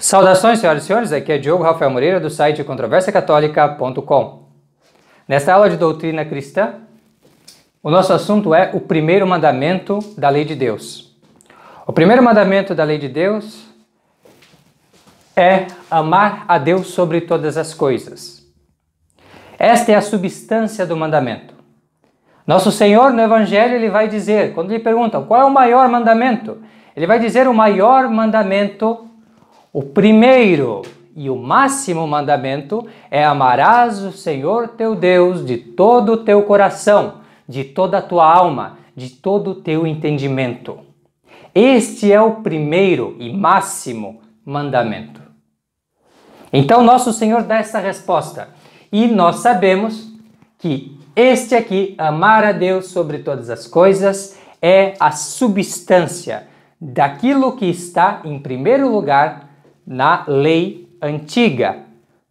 Saudações, senhoras e senhores, aqui é Diogo Rafael Moreira do site controversiacatólica.com. Nesta aula de doutrina cristã, o nosso assunto é o primeiro mandamento da lei de Deus. O primeiro mandamento da lei de Deus é amar a Deus sobre todas as coisas. Esta é a substância do mandamento. Nosso Senhor no Evangelho ele vai dizer, quando lhe perguntam qual é o maior mandamento, ele vai dizer o maior mandamento, o primeiro e o máximo mandamento é amarás o Senhor teu Deus de todo o teu coração, de toda a tua alma, de todo o teu entendimento. Este é o primeiro e máximo mandamento. Então nosso Senhor dá essa resposta e nós sabemos que este aqui, amar a Deus sobre todas as coisas, é a substância daquilo que está em primeiro lugar na lei antiga.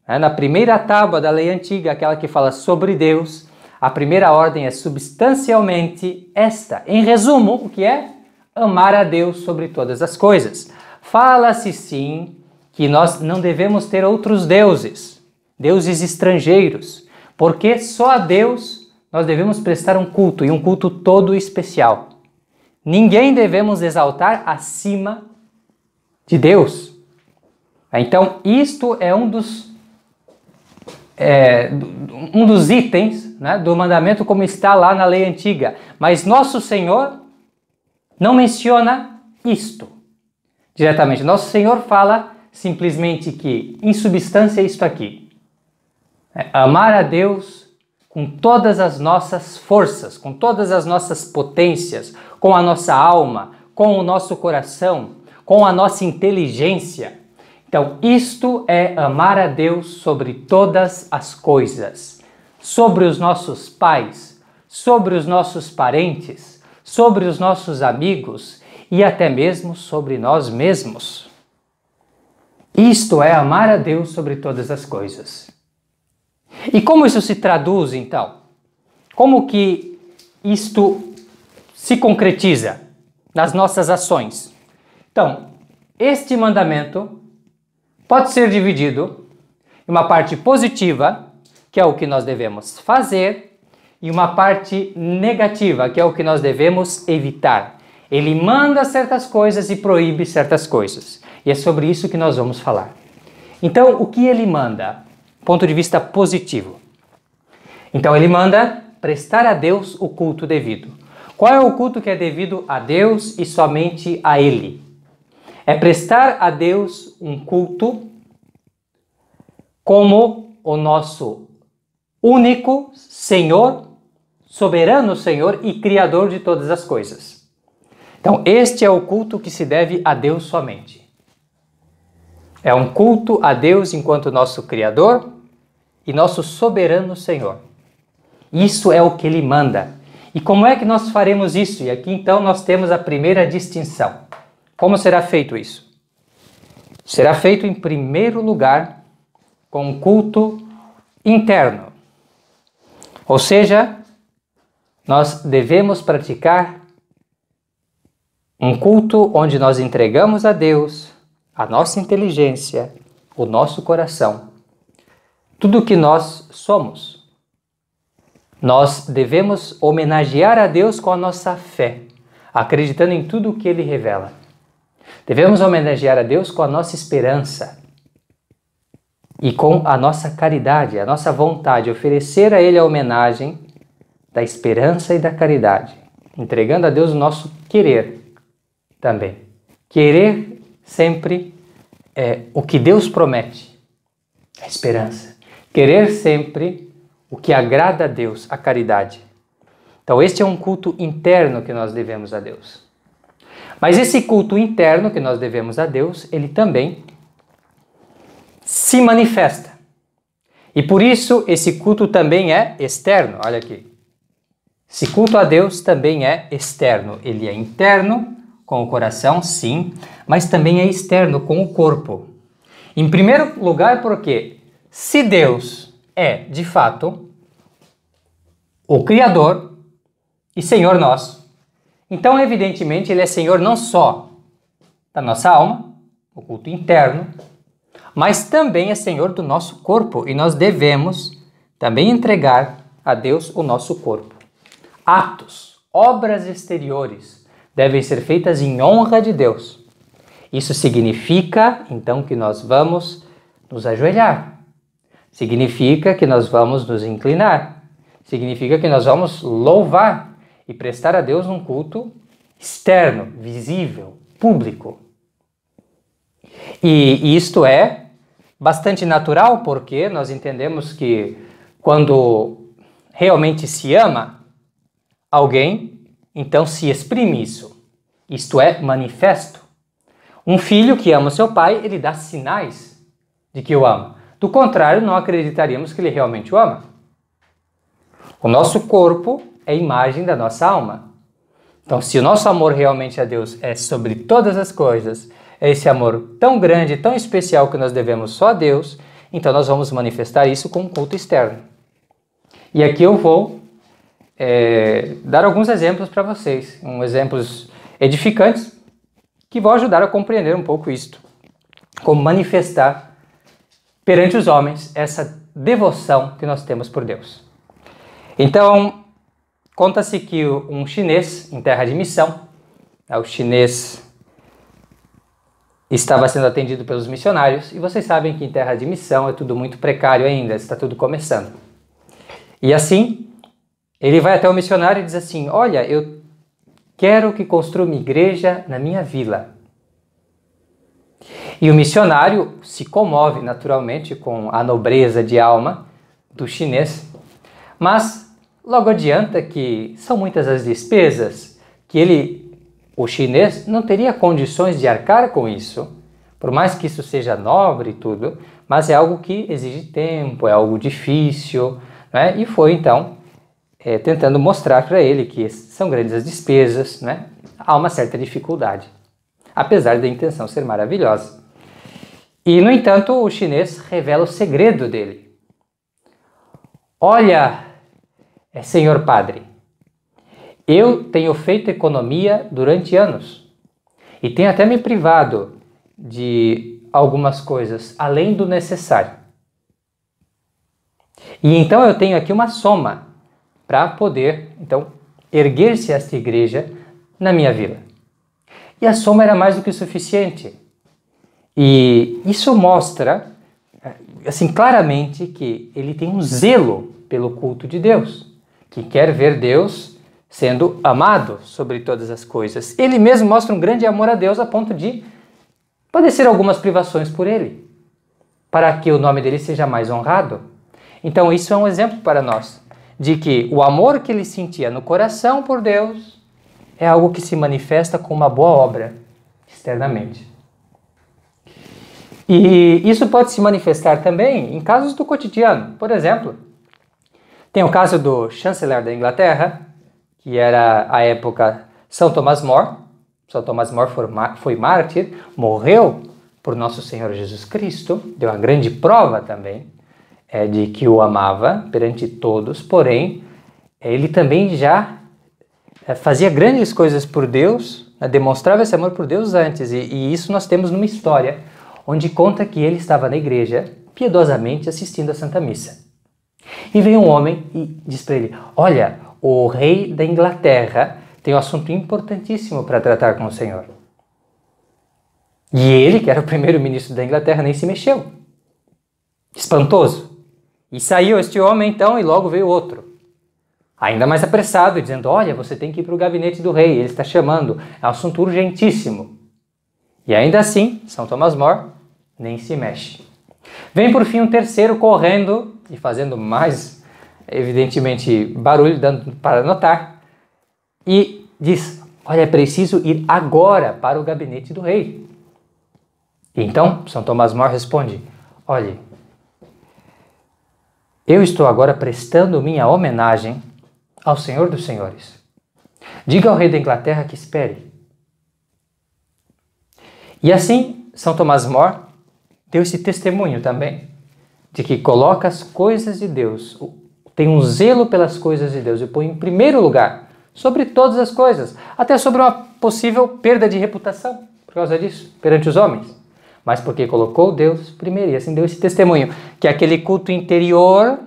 Na primeira tábua da lei antiga, aquela que fala sobre Deus, a primeira ordem é substancialmente esta. Em resumo, o que é? Amar a Deus sobre todas as coisas. Fala-se sim que nós não devemos ter outros deuses, deuses estrangeiros, porque só a Deus nós devemos prestar um culto, e um culto todo especial. Ninguém devemos exaltar acima de Deus. Então, isto é um dos itens, né, do mandamento como está lá na lei antiga. Mas nosso Senhor não menciona isto diretamente. Nosso Senhor fala simplesmente que, em substância, é isto aqui. Amar a Deus com todas as nossas forças, com todas as nossas potências, com a nossa alma, com o nosso coração, com a nossa inteligência. Então, isto é amar a Deus sobre todas as coisas, sobre os nossos pais, sobre os nossos parentes, sobre os nossos amigos e até mesmo sobre nós mesmos. Isto é amar a Deus sobre todas as coisas. E como isso se traduz, então? Como que isto se concretiza nas nossas ações? Então, este mandamento pode ser dividido em uma parte positiva, que é o que nós devemos fazer, e uma parte negativa, que é o que nós devemos evitar. Ele manda certas coisas e proíbe certas coisas. E é sobre isso que nós vamos falar. Então, o que ele manda? Ponto de vista positivo. Então, ele manda prestar a Deus o culto devido. Qual é o culto que é devido a Deus e somente a Ele? É prestar a Deus um culto como o nosso único Senhor, soberano Senhor e Criador de todas as coisas. Então, este é o culto que se deve a Deus somente. É um culto a Deus enquanto nosso Criador e nosso soberano Senhor. Isso é o que Ele manda. E como é que nós faremos isso? E aqui então nós temos a primeira distinção. Como será feito isso? Será feito em primeiro lugar com um culto interno. Ou seja, nós devemos praticar um culto onde nós entregamos a Deus a nossa inteligência, o nosso coração, tudo o que nós somos. Nós devemos homenagear a Deus com a nossa fé, acreditando em tudo o que Ele revela. Devemos homenagear a Deus com a nossa esperança e com a nossa caridade, a nossa vontade, oferecer a Ele a homenagem da esperança e da caridade, entregando a Deus o nosso querer também. Querer sempre é o que Deus promete, a esperança. Querer sempre o que agrada a Deus, a caridade. Então este é um culto interno que nós devemos a Deus. Mas esse culto interno que nós devemos a Deus, ele também se manifesta. E por isso esse culto também é externo. Olha aqui. Esse culto a Deus também é externo. Ele é interno, com o coração, sim, mas também é externo, com o corpo. Em primeiro lugar, porque se Deus é, de fato, o Criador e Senhor nosso, então, evidentemente, Ele é Senhor não só da nossa alma, o culto interno, mas também é Senhor do nosso corpo e nós devemos também entregar a Deus o nosso corpo. Atos, obras exteriores devem ser feitas em honra de Deus. Isso significa, então, que nós vamos nos ajoelhar. Significa que nós vamos nos inclinar. Significa que nós vamos louvar e prestar a Deus um culto externo, visível, público. E isto é bastante natural porque nós entendemos que quando realmente se ama alguém, então se exprime isso. Isto é manifesto. Um filho que ama seu pai, ele dá sinais de que o ama. Do contrário, não acreditaríamos que ele realmente o ama. O nosso corpo é a imagem da nossa alma. Então, se o nosso amor realmente a Deus é sobre todas as coisas, é esse amor tão grande, tão especial que nós devemos só a Deus, então nós vamos manifestar isso com um culto externo. E aqui eu vou dar alguns exemplos para vocês, exemplos edificantes, que vão ajudar a compreender um pouco isto. Como manifestar perante os homens essa devoção que nós temos por Deus. Então, conta-se que um chinês em terra de missão, o chinês estava sendo atendido pelos missionários, e vocês sabem que em terra de missão é tudo muito precário ainda, está tudo começando. E assim, ele vai até o missionário e diz assim: olha, eu quero que construa uma igreja na minha vila. E o missionário se comove naturalmente com a nobreza de alma do chinês, mas logo adianta que são muitas as despesas que o chinês não teria condições de arcar com isso, por mais que isso seja nobre e tudo, mas é algo que exige tempo, é algo difícil, né? E foi então tentando mostrar para ele que são grandes as despesas, né? Há uma certa dificuldade, apesar da intenção ser maravilhosa. E, no entanto, o chinês revela o segredo dele. Olha, senhor padre, eu tenho feito economia durante anos e tenho até me privado de algumas coisas além do necessário. E então eu tenho aqui uma soma para poder, então, erguer-se esta igreja na minha vila. E a soma era mais do que suficiente. E isso mostra, assim, claramente que ele tem um zelo pelo culto de Deus, que quer ver Deus sendo amado sobre todas as coisas. Ele mesmo mostra um grande amor a Deus a ponto de padecer algumas privações por ele, para que o nome dele seja mais honrado. Então isso é um exemplo para nós, de que o amor que ele sentia no coração por Deus é algo que se manifesta com uma boa obra externamente. E isso pode se manifestar também em casos do cotidiano. Por exemplo, tem o caso do chanceler da Inglaterra, que era à época São Thomas More. São Thomas More foi mártir, morreu por nosso Senhor Jesus Cristo, deu uma grande prova também de que o amava perante todos, porém, ele também já fazia grandes coisas por Deus, demonstrava esse amor por Deus antes, e isso nós temos numa história onde conta que ele estava na igreja, piedosamente assistindo a Santa Missa. E vem um homem e diz para ele: olha, o rei da Inglaterra tem um assunto importantíssimo para tratar com o Senhor. E ele, que era o primeiro-ministro da Inglaterra, nem se mexeu. Espantoso. E saiu este homem então e logo veio outro. Ainda mais apressado, dizendo: olha, você tem que ir para o gabinete do rei, ele está chamando, é um assunto urgentíssimo. E ainda assim, São Thomas More nem se mexe. Vem por fim um terceiro correndo e fazendo mais, evidentemente, barulho, dando para notar, e diz: olha, é preciso ir agora para o gabinete do rei. E então, São Thomas More responde: olhe, eu estou agora prestando minha homenagem ao Senhor dos Senhores. Diga ao rei da Inglaterra que espere. E assim, São Thomas More deu esse testemunho também, de que coloca as coisas de Deus, tem um zelo pelas coisas de Deus e põe em primeiro lugar, sobre todas as coisas, até sobre uma possível perda de reputação, por causa disso, perante os homens. mas porque colocou Deus primeiro, e assim deu esse testemunho, que aquele culto interior,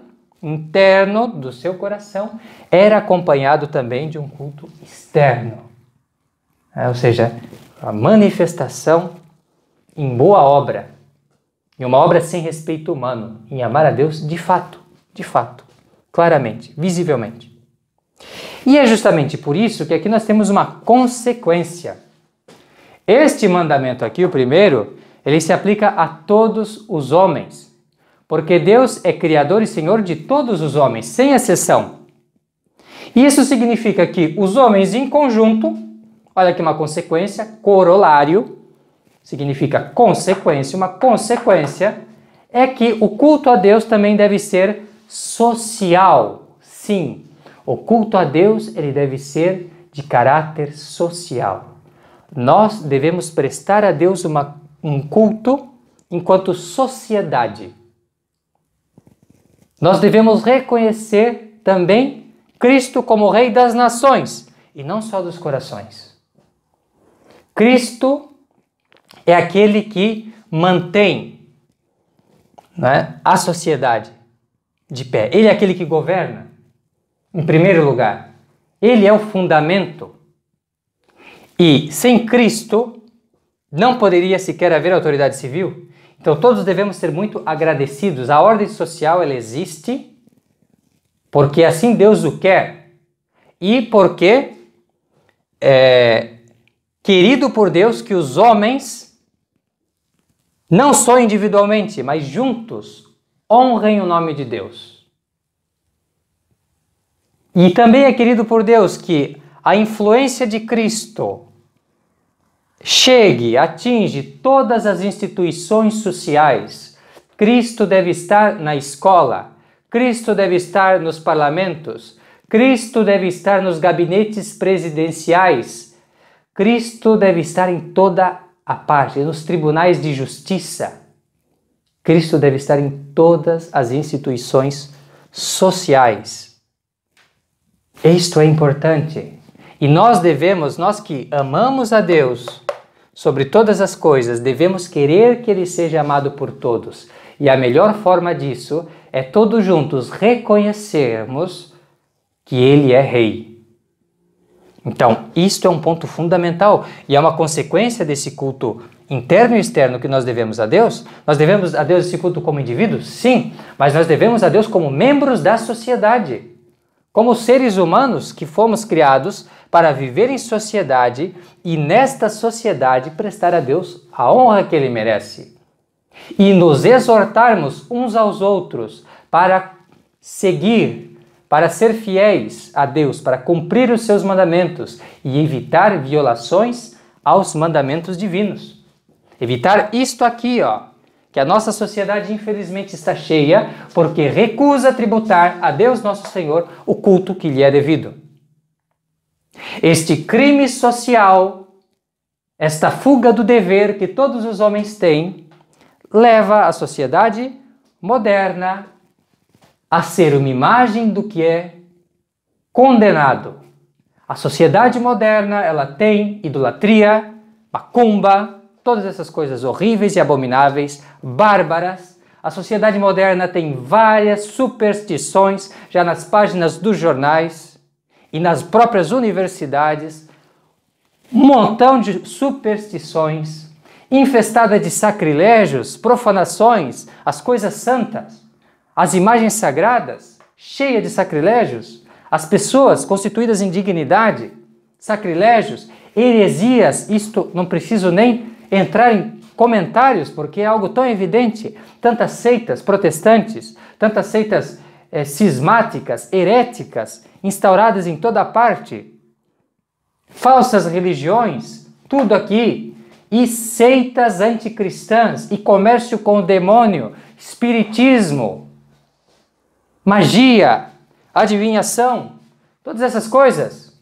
interno do seu coração, era acompanhado também de um culto externo. Ou seja, a manifestação em boa obra, em uma obra sem respeito humano, em amar a Deus de fato, claramente, visivelmente. E é justamente por isso que aqui nós temos uma consequência. Este mandamento aqui, o primeiro, ele se aplica a todos os homens, porque Deus é Criador e Senhor de todos os homens, sem exceção. Isso significa que os homens em conjunto, olha aqui uma consequência, corolário, significa consequência, uma consequência é que o culto a Deus também deve ser social, sim. O culto a Deus, ele deve ser de caráter social. Nós devemos prestar a Deus um culto enquanto sociedade. Nós devemos reconhecer também Cristo como Rei das nações e não só dos corações. Cristo é aquele que mantém, né, a sociedade de pé. Ele é aquele que governa, em primeiro lugar. Ele é o fundamento. E sem Cristo não poderia sequer haver autoridade civil. Então todos devemos ser muito agradecidos. A ordem social, ela existe porque assim Deus o quer e porque é querido por Deus que os homens, não só individualmente, mas juntos, honrem o nome de Deus. E também é querido por Deus que a influência de Cristo chegue, atinge todas as instituições sociais. Cristo deve estar na escola, Cristo deve estar nos parlamentos, Cristo deve estar nos gabinetes presidenciais, Cristo deve estar em toda a parte, nos tribunais de justiça. Cristo deve estar em todas as instituições sociais. Isto é importante. E nós que amamos a Deus sobre todas as coisas, devemos querer que Ele seja amado por todos. E a melhor forma disso é todos juntos reconhecermos que Ele é Rei. Então, isto é um ponto fundamental e é uma consequência desse culto interno e externo que nós devemos a Deus. Nós devemos a Deus esse culto como indivíduos? Sim, mas nós devemos a Deus como membros da sociedade. Como seres humanos que fomos criados para viver em sociedade e nesta sociedade prestar a Deus a honra que Ele merece. E nos exortarmos uns aos outros para seguir, para ser fiéis a Deus, para cumprir os seus mandamentos e evitar violações aos mandamentos divinos. Evitar isto aqui, que a nossa sociedade infelizmente está cheia porque recusa tributar a Deus nosso Senhor o culto que lhe é devido. Este crime social, esta fuga do dever que todos os homens têm, leva a sociedade moderna a ser uma imagem do que é condenado. A sociedade moderna, ela tem idolatria, macumba, todas essas coisas horríveis e abomináveis, bárbaras. A sociedade moderna tem várias superstições, já nas páginas dos jornais e nas próprias universidades, um montão de superstições, infestada de sacrilégios, profanações, as coisas santas, as imagens sagradas, cheia de sacrilégios, as pessoas constituídas em dignidade, sacrilégios, heresias, isto não preciso nem entrar em comentários, porque é algo tão evidente, tantas seitas protestantes, tantas seitas cismáticas, heréticas, instauradas em toda parte, falsas religiões, tudo aqui, e seitas anticristãs, e comércio com o demônio, espiritismo, magia, adivinhação, todas essas coisas.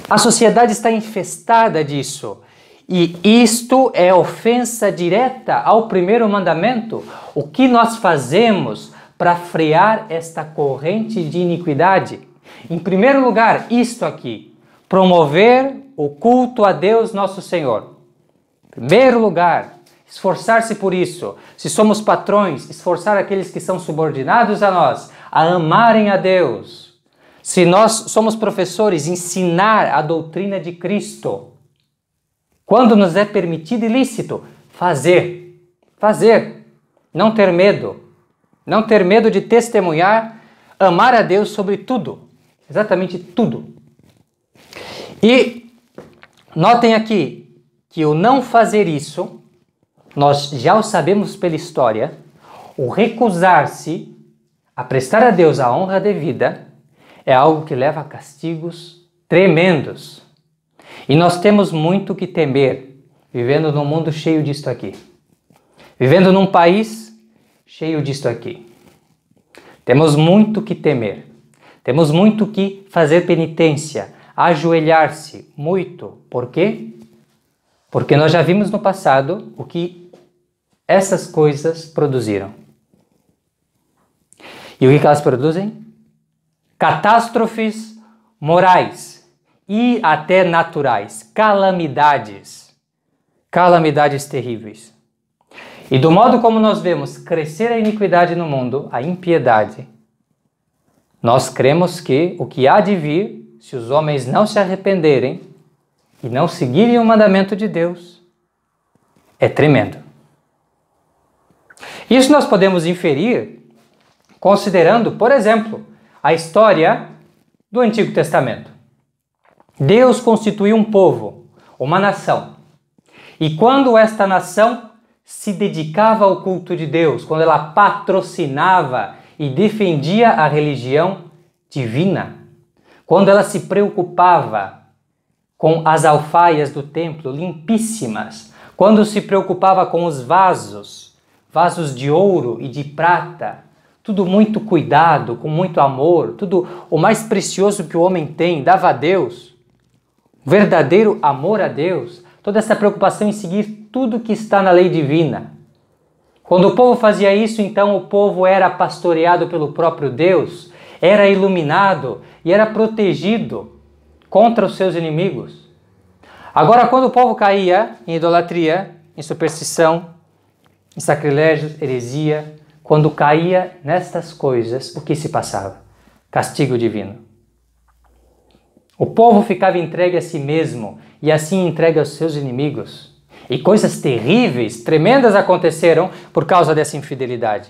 A sociedade está infestada disso. E isto é ofensa direta ao primeiro mandamento. O que nós fazemos para frear esta corrente de iniquidade? Em primeiro lugar, isto aqui, promover o culto a Deus nosso Senhor. Em primeiro lugar, esforçar-se por isso. Se somos patrões, esforçar aqueles que são subordinados a nós a amarem a Deus. Se nós somos professores, ensinar a doutrina de Cristo. Quando nos é permitido e lícito, fazer. Não ter medo. Não ter medo de testemunhar, amar a Deus sobre tudo. Exatamente tudo. E notem aqui que o não fazer isso, nós já o sabemos pela história, o recusar-se a prestar a Deus a honra devida é algo que leva a castigos tremendos. E nós temos muito que temer, vivendo num mundo cheio disto aqui. Vivendo num país cheio disto aqui. Temos muito que temer. Temos muito que fazer penitência, ajoelhar-se, muito. Por quê? Porque nós já vimos no passado o que essas coisas produziram. E o que elas produzem? Catástrofes morais e até naturais, calamidades terríveis. E do modo como nós vemos crescer a iniquidade no mundo, a impiedade, nós cremos que o que há de vir, se os homens não se arrependerem e não seguirem o mandamento de Deus, é tremendo. Isso nós podemos inferir considerando, por exemplo, a história do Antigo Testamento. Deus constituiu um povo, uma nação. E quando esta nação se dedicava ao culto de Deus, quando ela patrocinava e defendia a religião divina, quando ela se preocupava com as alfaias do templo limpíssimas, quando se preocupava com os vasos de ouro e de prata, tudo muito cuidado, com muito amor, tudo o mais precioso que o homem tem, dava a Deus, verdadeiro amor a Deus, toda essa preocupação em seguir tudo que está na lei divina. Quando o povo fazia isso, então o povo era pastoreado pelo próprio Deus, era iluminado e era protegido contra os seus inimigos. Agora, quando o povo caía em idolatria, em superstição, em sacrilégios, heresia, quando caía nestas coisas, o que se passava? Castigo divino. O povo ficava entregue a si mesmo e assim entregue aos seus inimigos. E coisas terríveis, tremendas aconteceram por causa dessa infidelidade.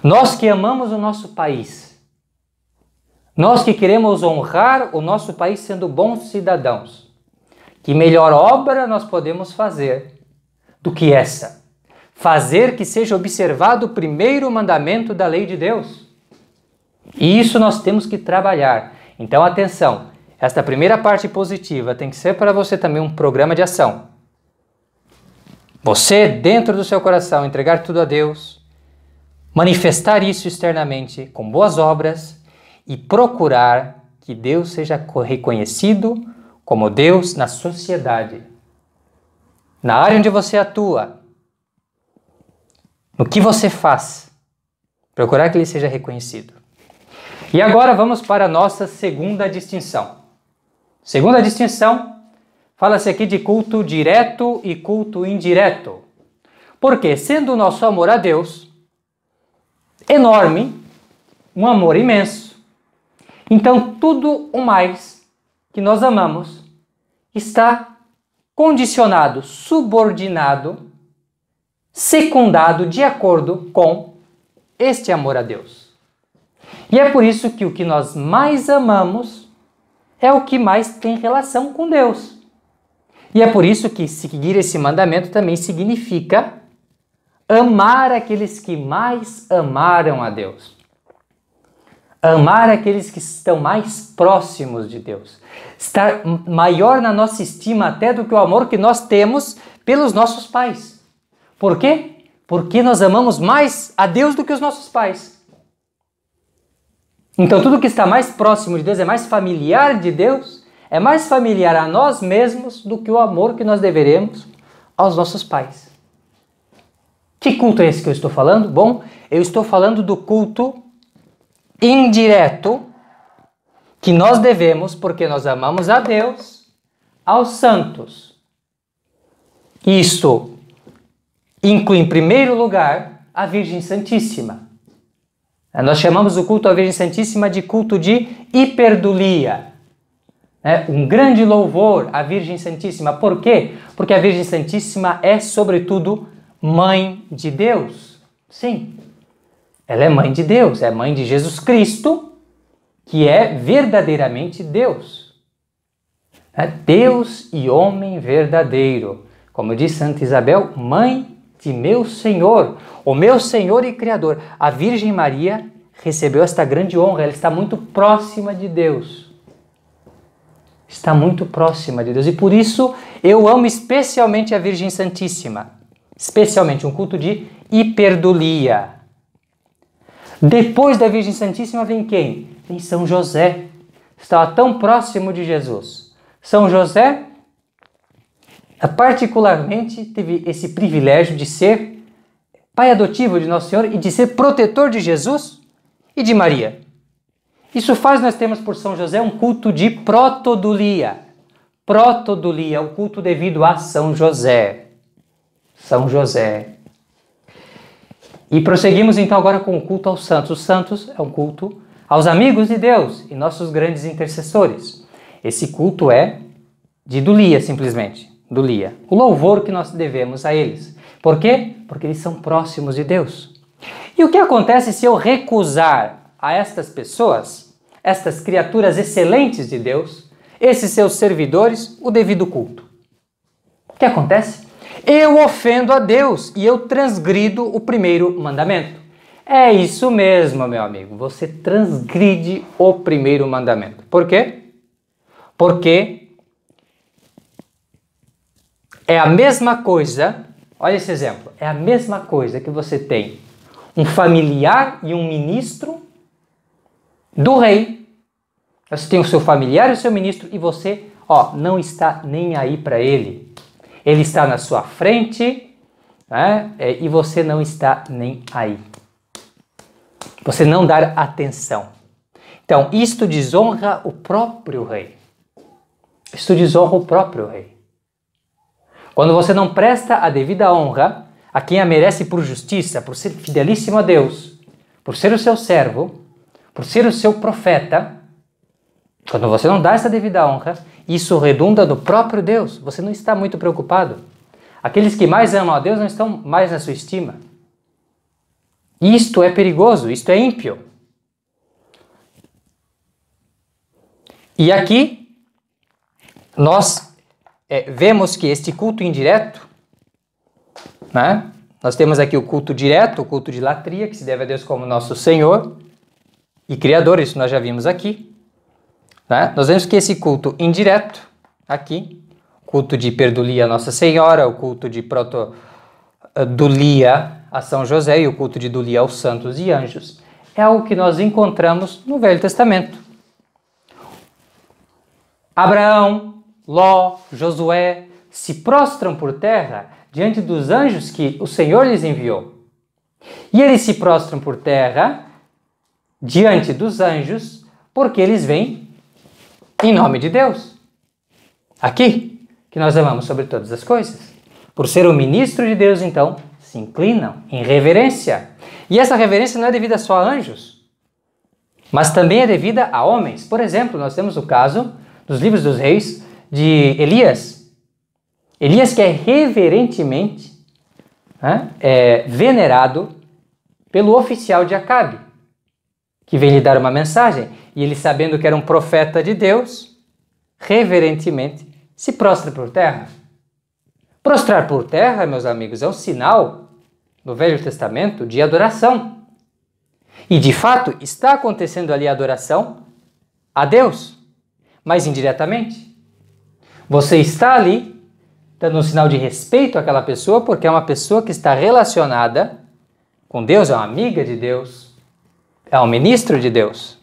Nós que amamos o nosso país, nós que queremos honrar o nosso país sendo bons cidadãos, que melhor obra nós podemos fazer do que essa? Fazer que seja observado o primeiro mandamento da lei de Deus. E isso nós temos que trabalhar. Então, atenção, esta primeira parte positiva tem que ser para você também um programa de ação. Você, dentro do seu coração, entregar tudo a Deus, manifestar isso externamente com boas obras e procurar que Deus seja reconhecido como Deus na sociedade, na área onde você atua, no que você faz, procurar que ele seja reconhecido. E agora vamos para a nossa segunda distinção. Segunda distinção, fala-se aqui de culto direto e culto indireto. Porque, sendo o nosso amor a Deus enorme, um amor imenso, então tudo o mais que nós amamos está condicionado, subordinado, secundado de acordo com este amor a Deus. E é por isso que o que nós mais amamos é o que mais tem relação com Deus. E é por isso que seguir esse mandamento também significa amar aqueles que mais amaram a Deus. Amar aqueles que estão mais próximos de Deus. Estar maior na nossa estima até do que o amor que nós temos pelos nossos pais. Por quê? Porque nós amamos mais a Deus do que os nossos pais. Então tudo que está mais próximo de Deus é mais familiar de Deus, é mais familiar a nós mesmos do que o amor que nós deveremos aos nossos pais. Que culto é esse que eu estou falando? Bom, eu estou falando do culto indireto que nós devemos, porque nós amamos a Deus, aos santos. Isso inclui em primeiro lugar a Virgem Santíssima. Nós chamamos o culto à Virgem Santíssima de culto de hiperdulia. Um grande louvor à Virgem Santíssima. Por quê? Porque a Virgem Santíssima é, sobretudo, mãe de Deus. Sim, ela é mãe de Deus, é mãe de Jesus Cristo, que é verdadeiramente Deus. Deus e homem verdadeiro. Como diz Santa Isabel, mãe de meu Senhor, o meu Senhor e Criador. A Virgem Maria recebeu esta grande honra, ela está muito próxima de Deus. Está muito próxima de Deus. E por isso eu amo especialmente a Virgem Santíssima. Especialmente um culto de hiperdulia. Depois da Virgem Santíssima vem quem? Vem São José. Estava tão próximo de Jesus. São José, particularmente, teve esse privilégio de ser pai adotivo de Nosso Senhor e de ser protetor de Jesus e de Maria. Isso faz nós temos por São José um culto de protodulia. Protodulia, o culto devido a São José. São José. E prosseguimos então agora com o culto aos santos. Os santos é um culto aos amigos de Deus e nossos grandes intercessores. Esse culto é de dulia, simplesmente. Dulia. O louvor que nós devemos a eles. Por quê? Porque eles são próximos de Deus. E o que acontece se eu recusar a estas pessoas, estas criaturas excelentes de Deus, esses seus servidores, o devido culto? O que acontece? Eu ofendo a Deus e eu transgrido o primeiro mandamento. É isso mesmo, meu amigo. Você transgride o primeiro mandamento. Por quê? Porque é a mesma coisa, olha esse exemplo, é a mesma coisa que você tem um familiar e um ministro do rei. Você tem o seu familiar e o seu ministro e você, não está nem aí para ele. Ele está na sua frente, e você não está nem aí. Você não dá atenção. Então, isto desonra o próprio rei. Isto desonra o próprio rei. Quando você não presta a devida honra a quem a merece por justiça, por ser fidelíssimo a Deus, por ser o seu servo, por ser o seu profeta, quando você não dá essa devida honra, isso redunda no próprio Deus. Você não está muito preocupado. Aqueles que mais amam a Deus não estão mais na sua estima. Isto é perigoso, isto é ímpio. E aqui nós vemos que este culto indireto, nós temos aqui o culto direto, o culto de latria, que se deve a Deus como nosso Senhor e Criador, isso nós já vimos aqui. Nós vemos que esse culto indireto, aqui, culto de hiperdulia a Nossa Senhora, o culto de protodulia a São José e o culto de dulia aos santos e anjos, é algo que nós encontramos no Velho Testamento. Abraão, Ló, Josué se prostram por terra diante dos anjos que o Senhor lhes enviou. E eles se prostram por terra diante dos anjos porque eles vêm em nome de Deus. Aqui, que nós amamos sobre todas as coisas. Por ser o ministro de Deus, então, se inclinam em reverência. E essa reverência não é devida só a anjos, mas também é devida a homens. Por exemplo, nós temos o caso dos livros dos reis de Elias. Elias que é reverentemente venerado pelo oficial de Acabe, que vem lhe dar uma mensagem, e ele, sabendo que era um profeta de Deus, reverentemente se prostra por terra. Prostrar por terra, meus amigos, é um sinal no Velho Testamento de adoração. E, de fato, está acontecendo ali a adoração a Deus, mas indiretamente. Você está ali dando um sinal de respeito àquela pessoa, porque é uma pessoa que está relacionada com Deus, é uma amiga de Deus, é um ministro de Deus.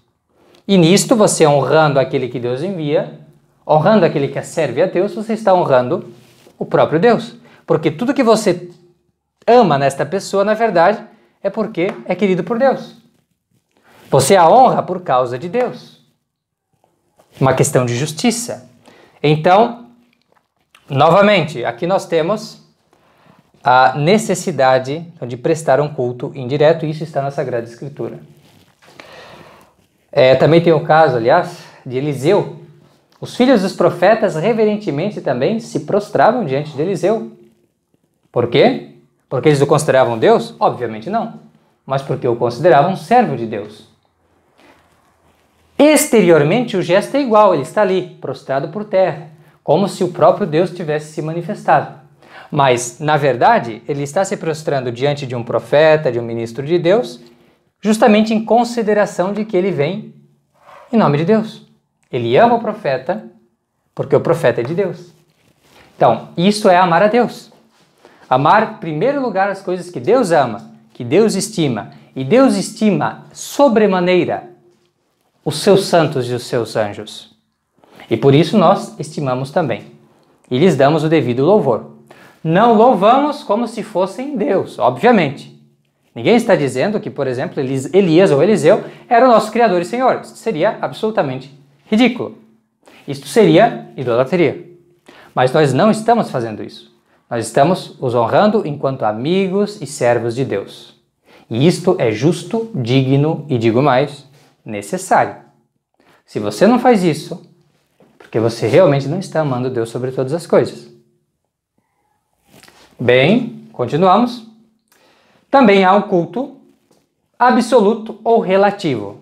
E nisto, você honrando aquele que Deus envia, honrando aquele que serve a Deus, você está honrando o próprio Deus. Porque tudo que você ama nesta pessoa, na verdade, é porque é querido por Deus. Você a honra por causa de Deus. Uma questão de justiça. Então, novamente, aqui nós temos a necessidade de prestar um culto indireto, e isso está na Sagrada Escritura. Também tem o caso, aliás, de Eliseu. Os filhos dos profetas reverentemente também se prostravam diante de Eliseu. Por quê? Porque eles o consideravam Deus? Obviamente não, mas porque o consideravam servo de Deus. Exteriormente o gesto é igual, ele está ali, prostrado por terra, como se o próprio Deus tivesse se manifestado. Mas, na verdade, ele está se prostrando diante de um profeta, de um ministro de Deus, justamente em consideração de que ele vem em nome de Deus. Ele ama o profeta porque o profeta é de Deus. Então, isso é amar a Deus. Amar, em primeiro lugar, as coisas que Deus ama, que Deus estima. E Deus estima sobremaneira os seus santos e os seus anjos. E por isso nós estimamos também. E lhes damos o devido louvor. Não louvamos como se fossem Deus, obviamente. Ninguém está dizendo que, por exemplo, Elias ou Eliseu era o nosso Criador e Senhor. Isso seria absolutamente ridículo. Isto seria idolatria. Mas nós não estamos fazendo isso. Nós estamos os honrando enquanto amigos e servos de Deus. E isto é justo, digno e, digo mais, necessário. Se você não faz isso, porque você realmente não está amando Deus sobre todas as coisas. Bem, continuamos. Também há um culto absoluto ou relativo.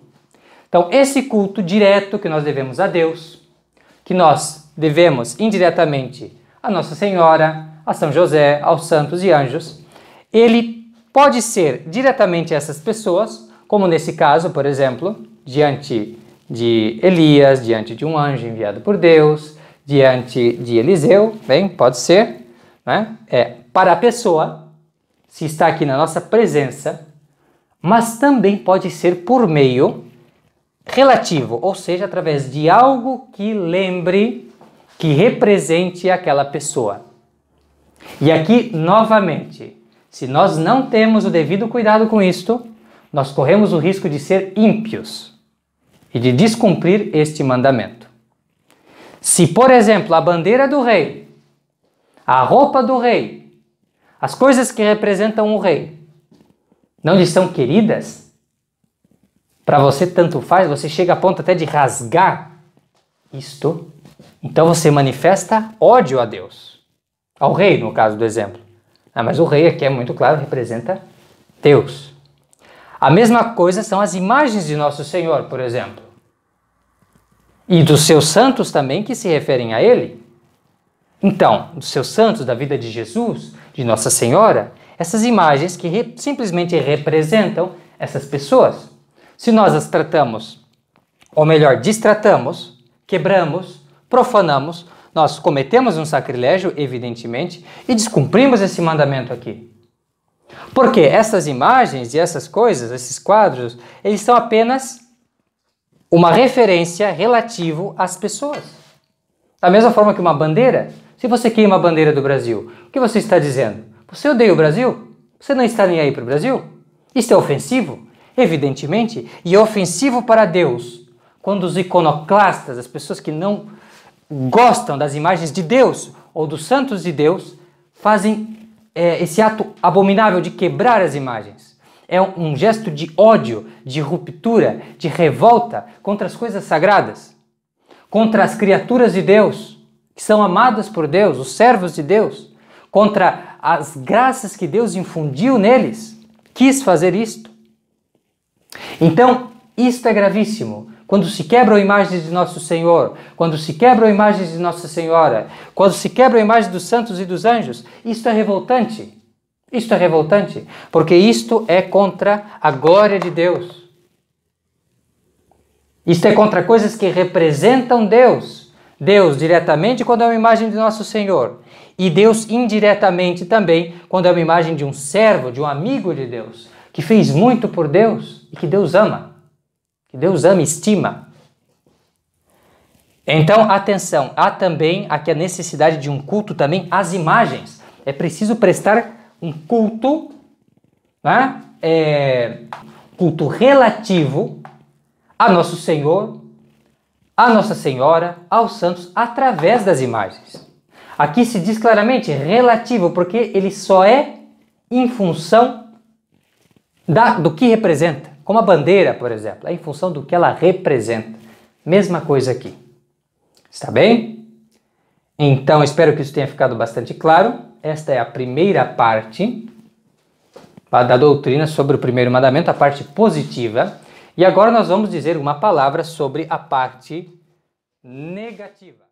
Então, esse culto direto que nós devemos a Deus, que nós devemos indiretamente a Nossa Senhora, a São José, aos santos e anjos, ele pode ser diretamente a essas pessoas, como nesse caso, por exemplo, diante de Elias, diante de um anjo enviado por Deus, diante de Eliseu, bem, pode ser, né? Para a pessoa, se está aqui na nossa presença, mas também pode ser por meio relativo, ou seja, através de algo que lembre, que represente aquela pessoa. E aqui, novamente, se nós não temos o devido cuidado com isto, nós corremos o risco de ser ímpios e de descumprir este mandamento. Se, por exemplo, a bandeira do rei, a roupa do rei, as coisas que representam o rei não lhe são queridas, para você tanto faz, você chega a ponto até de rasgar isto, então você manifesta ódio a Deus. Ao rei, no caso do exemplo. Mas o rei aqui é muito claro, representa Deus. A mesma coisa são as imagens de Nosso Senhor, por exemplo. E dos seus santos também que se referem a Ele. Então, dos seus santos, da vida de Jesus, de Nossa Senhora, essas imagens que simplesmente representam essas pessoas. Se nós as tratamos, ou melhor, destratamos, quebramos, profanamos, nós cometemos um sacrilégio, evidentemente, e descumprimos esse mandamento aqui. Porque essas imagens e essas coisas, esses quadros, eles são apenas uma referência relativo às pessoas. Da mesma forma que uma bandeira, se você queima a bandeira do Brasil, o que você está dizendo? Você odeia o Brasil? Você não está nem aí para o Brasil? Isso é ofensivo? Evidentemente, e é ofensivo para Deus, quando os iconoclastas, as pessoas que não gostam das imagens de Deus ou dos santos de Deus, fazem esse ato abominável de quebrar as imagens. É um gesto de ódio, de ruptura, de revolta contra as coisas sagradas, contra as criaturas de Deus, que são amadas por Deus, os servos de Deus, contra as graças que Deus infundiu neles. Quis fazer isto. Então, isto é gravíssimo. Quando se quebram imagens de Nosso Senhor, quando se quebram imagens de Nossa Senhora, quando se quebram imagens dos santos e dos anjos, isto é revoltante. Isto é revoltante, porque isto é contra a glória de Deus. Isto é contra coisas que representam Deus. Deus diretamente quando é uma imagem de Nosso Senhor. E Deus indiretamente também quando é uma imagem de um servo, de um amigo de Deus, que fez muito por Deus e que Deus ama. Que Deus ama e estima. Então, atenção, há também aqui a necessidade de um culto também às imagens. É preciso prestar um culto, né? Culto relativo a Nosso Senhor, a Nossa Senhora, aos santos, através das imagens. Aqui se diz claramente relativo, porque ele só é em função do que representa. Como a bandeira, por exemplo, é em função do que ela representa. Mesma coisa aqui. Está bem? Então, espero que isso tenha ficado bastante claro. Esta é a primeira parte da doutrina sobre o primeiro mandamento, a parte positiva. E agora nós vamos dizer uma palavra sobre a parte negativa.